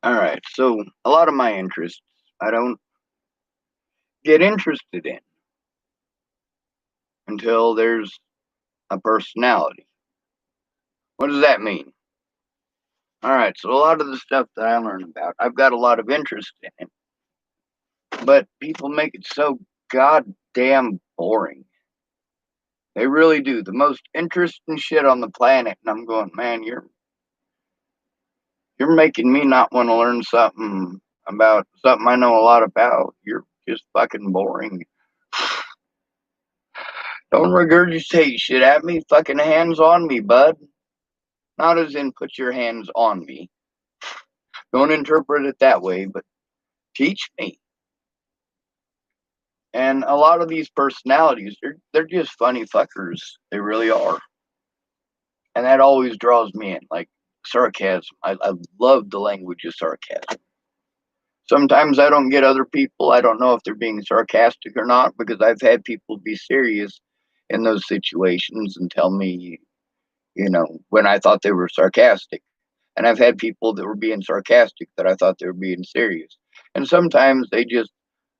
All right. So a lot of my interests I don't get interested in until there's a personality. What does that mean? All right. So a lot of the stuff that I learn about, I've got a lot of interest in it, but people make it so goddamn boring. They really do. The most interesting shit on the planet, and I'm going, man, you're making me not want to learn something about something I know a lot about. You're just fucking boring. Don't regurgitate shit at me. Fucking hands on me, bud. Not as in put your hands on me. Don't interpret it that way, but teach me. And a lot of these personalities, they're just funny fuckers. They really are. And that always draws me in. Like sarcasm. I love the language of sarcasm. Sometimes I don't get other people. I don't know if they're being sarcastic or not because I've had people be serious in those situations and tell me, when I thought they were sarcastic. And I've had people that were being sarcastic that I thought they were being serious. And sometimes they just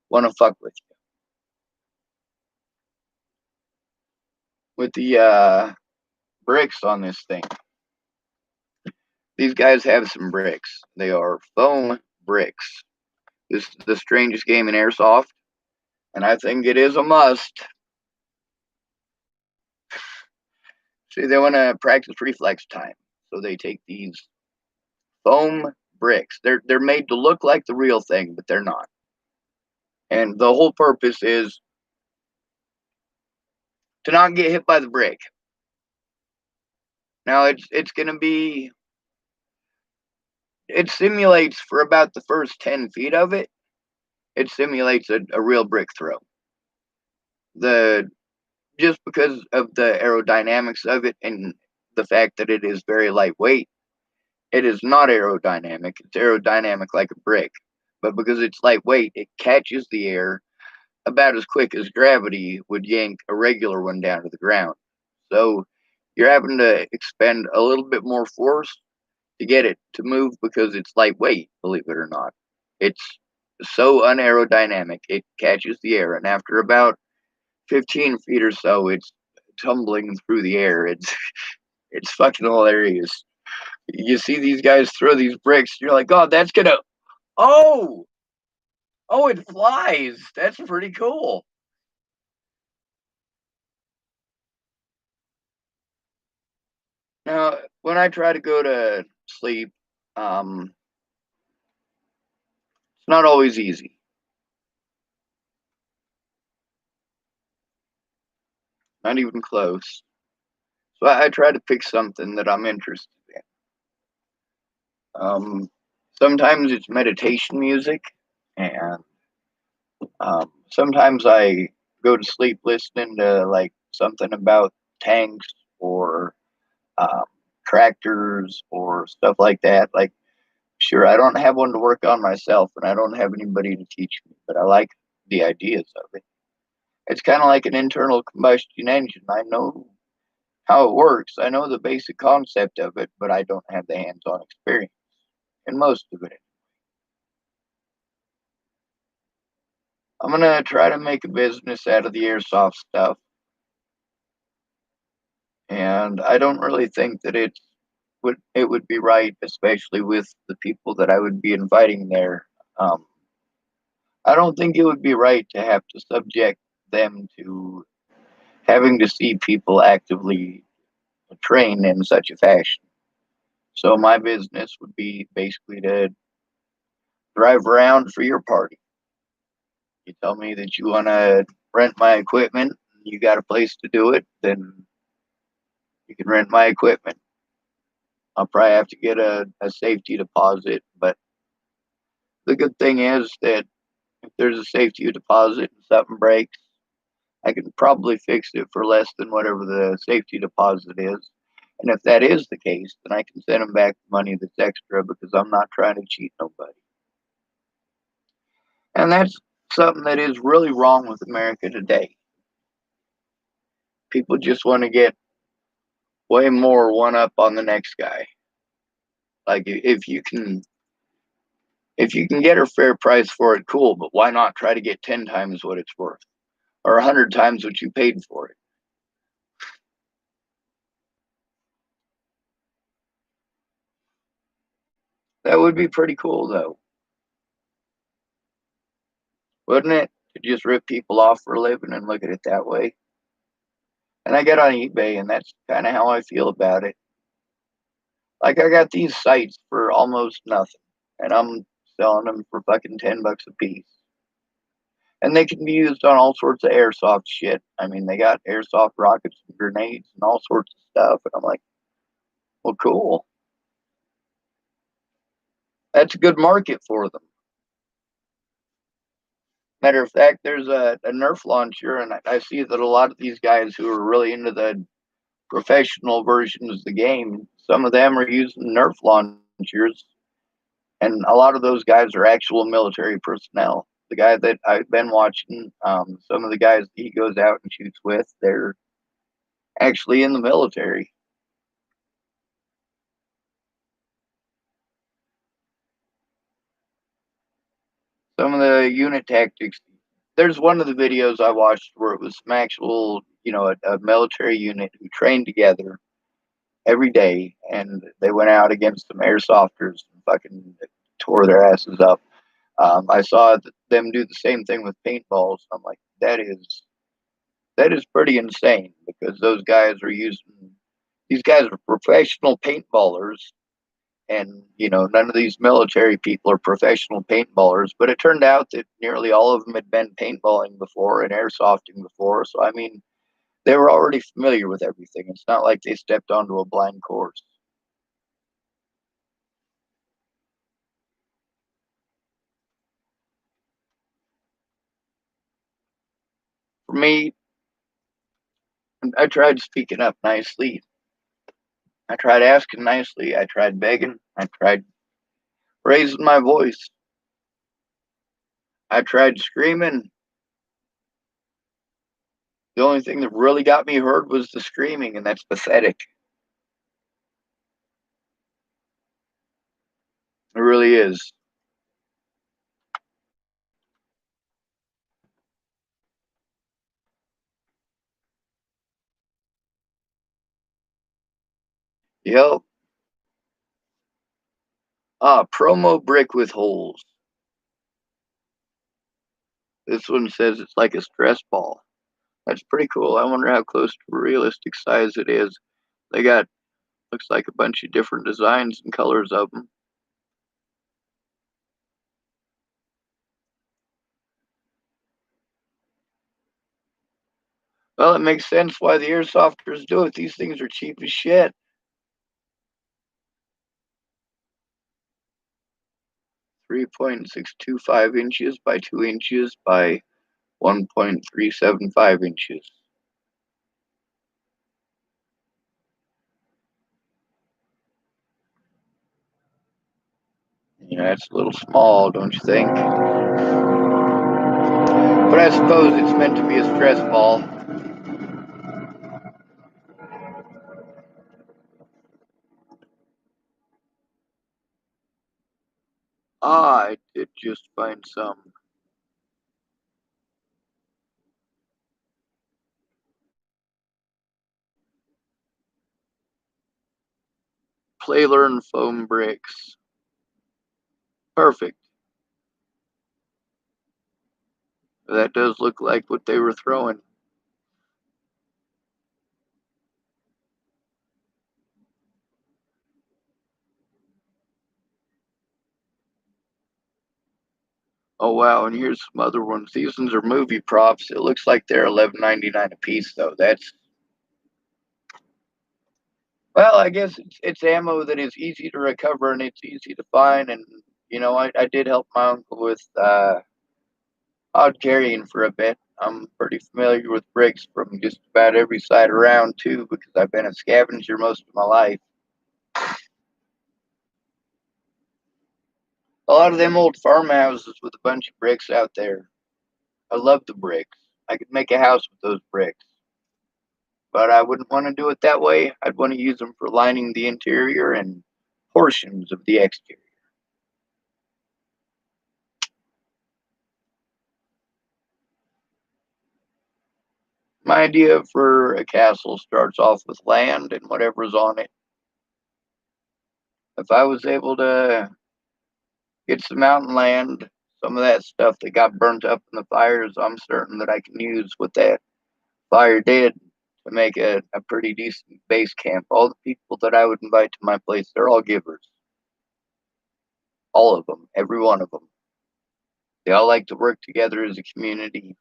want to fuck with you. With the bricks on this thing, these guys have some bricks. They are foam bricks. This is the strangest game in airsoft, and I think it is a must. See, they want to practice reflex time, so they take these foam bricks. They're made to look like the real thing, but they're not. And the whole purpose is to not get hit by the brick. Now it's going to be, it simulates for about the first 10 feet of it. It simulates a real brick throw. The Just because of the aerodynamics of it and the fact that it is very lightweight, it is not aerodynamic. It's aerodynamic like a brick. But because it's lightweight, it catches the air about as quick as gravity would yank a regular one down to the ground. So you're having to expend a little bit more force to get it to move because it's lightweight, believe it or not. It's so unaerodynamic, it catches the air. And after about 15 feet or so, it's tumbling through the air. It's fucking hilarious. You see these guys throw these bricks, you're like, God, that's gonna, oh, oh, it flies. That's pretty cool. Now, when I try to go to sleep, it's not always easy. Not even close. So I try to pick something that I'm interested in. Sometimes it's meditation music, and sometimes I go to sleep listening to like something about tanks or um, tractors or stuff like that. Like, sure, I don't have one to work on myself, and I don't have anybody to teach me, but I like the ideas of it. It's kind of like an internal combustion engine. I know how it works. I know the basic concept of it, but I don't have the hands-on experience in most of it. I'm gonna try to make a business out of the airsoft stuff, and I don't really think that it would be right, especially with the people that I would be inviting there. Um, I don't think it would be right to have to subject them to having to see people actively train in such a fashion. So my business would be basically to drive around for your party. You tell me that you want to rent my equipment, you got a place to do it, then you can rent my equipment. I'll probably have to get a safety deposit, but the good thing is that if there's a safety deposit and something breaks, I can probably fix it for less than whatever the safety deposit is. And if that is the case, then I can send them back the money that's extra because I'm not trying to cheat nobody. And that's something that is really wrong with America today. People just want to get way more one up on the next guy. Like if you can If you can get a fair price for it, cool, but why not try to get 10 times what it's worth or 100 times what you paid for it? That would be pretty cool, though, wouldn't it? To just rip people off for a living and look at it that way. And I get on eBay, and that's kind of how I feel about it. Like, I got these sites for almost nothing, and I'm selling them for fucking $10 a piece. And they can be used on all sorts of airsoft shit. I mean, they got airsoft rockets and grenades and all sorts of stuff. And I'm like, well, cool. That's a good market for them. Matter of fact, there's a Nerf launcher, and I see that a lot of these guys who are really into the professional versions of the game, some of them are using Nerf launchers, and a lot of those guys are actual military personnel. The guy that I've been watching, some of the guys that he goes out and shoots with, they're actually in the military. Some of the unit tactics. There's one of the videos I watched where it was some actual, a military unit who trained together every day, and they went out against some airsofters and fucking tore their asses up. I saw them do the same thing with paintballs. I'm like, that is pretty insane because those guys are using. These guys are professional paintballers, and none of these military people are professional paintballers, but it turned out that nearly all of them had been paintballing before and airsofting before, so I mean they were already familiar with everything. It's not like they stepped onto a blind course. For me, I tried speaking up nicely, I tried asking nicely, I tried begging, I tried raising my voice, I tried screaming. The only thing that really got me heard was the screaming, and that's pathetic. It really is. Yep. Promo brick with holes. This one says it's like a stress ball. That's pretty cool. I wonder how close to realistic size it is. They got, looks like a bunch of different designs and colors of them. Well, it makes sense why the airsofters do it. These things are cheap as shit. 3.625 inches by 2 inches by 1.375 inches. Yeah, that's a little small, don't you think? But I suppose it's meant to be a stress ball. I did just find some. Play Learn foam bricks. Perfect. That does look like what they were throwing. Oh wow, and here's some other ones. These ones are movie props. It looks like they're 11.99 a piece though. That's, well, I guess it's ammo that is easy to recover and it's easy to find. And I did help my uncle with odd carrying for a bit. I'm pretty familiar with bricks from just about every side around too, because I've been a scavenger most of my life. A lot of them old farmhouses with a bunch of bricks out there. I love the bricks. I could make a house with those bricks, but I wouldn't want to do it that way. I'd want to use them for lining the interior and portions of the exterior. My idea for a castle starts off with land and whatever's on it. If I was able to get some mountain land, some of that stuff that got burnt up in the fires, I'm certain that I can use what that fire did to make a pretty decent base camp. All the people that I would invite to my place, they're all givers. All of them, every one of them. They all like to work together as a community.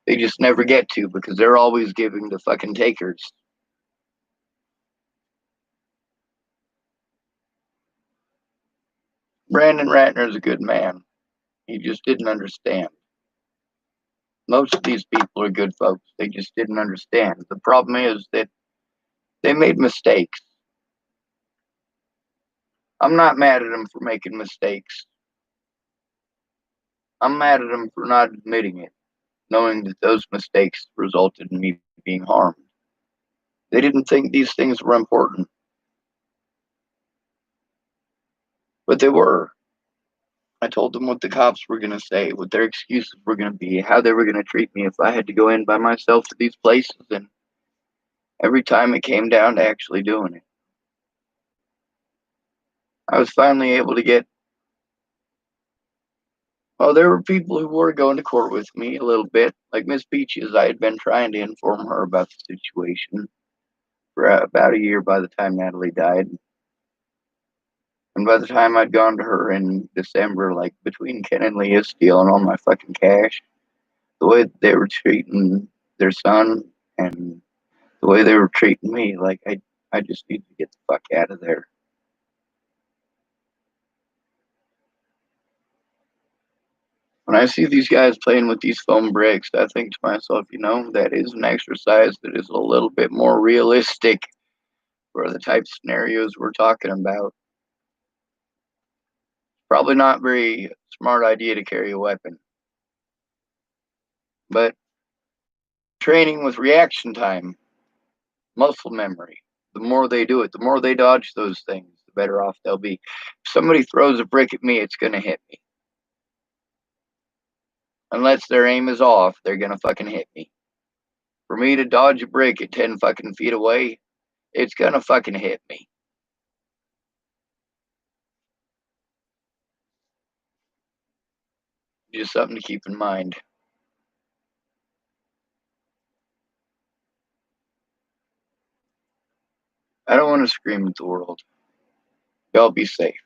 They just never get to because they're always giving to fucking takers. Brandon Ratner's a good man. He just didn't understand. Most of these people are good folks. They just didn't understand. The problem is that they made mistakes. I'm not mad at them for making mistakes. I'm mad at them for not admitting it, knowing that those mistakes resulted in me being harmed. They didn't think these things were important, but they were. I told them what the cops were going to say, what their excuses were going to be, how they were going to treat me if I had to go in by myself to these places, and every time it came down to actually doing it, I was finally able to get. Well, there were people who were going to court with me a little bit, like Miss Peaches. I had been trying to inform her about the situation for about a year by the time Natalie died. And by the time I'd gone to her in December, like between Ken and Leah stealing all my fucking cash, the way they were treating their son and the way they were treating me, like I just need to get the fuck out of there. When I see these guys playing with these foam bricks, I think to myself, that is an exercise that is a little bit more realistic for the type of scenarios we're talking about. Probably not very smart idea to carry a weapon, but training with reaction time, muscle memory. The more they do it, the more they dodge those things, the better off they'll be. If somebody throws a brick at me, it's going to hit me. Unless their aim is off, they're going to fucking hit me. For me to dodge a brick at 10 fucking feet away, it's going to fucking hit me. Just something to keep in mind. I don't want to scream at the world. Y'all be safe.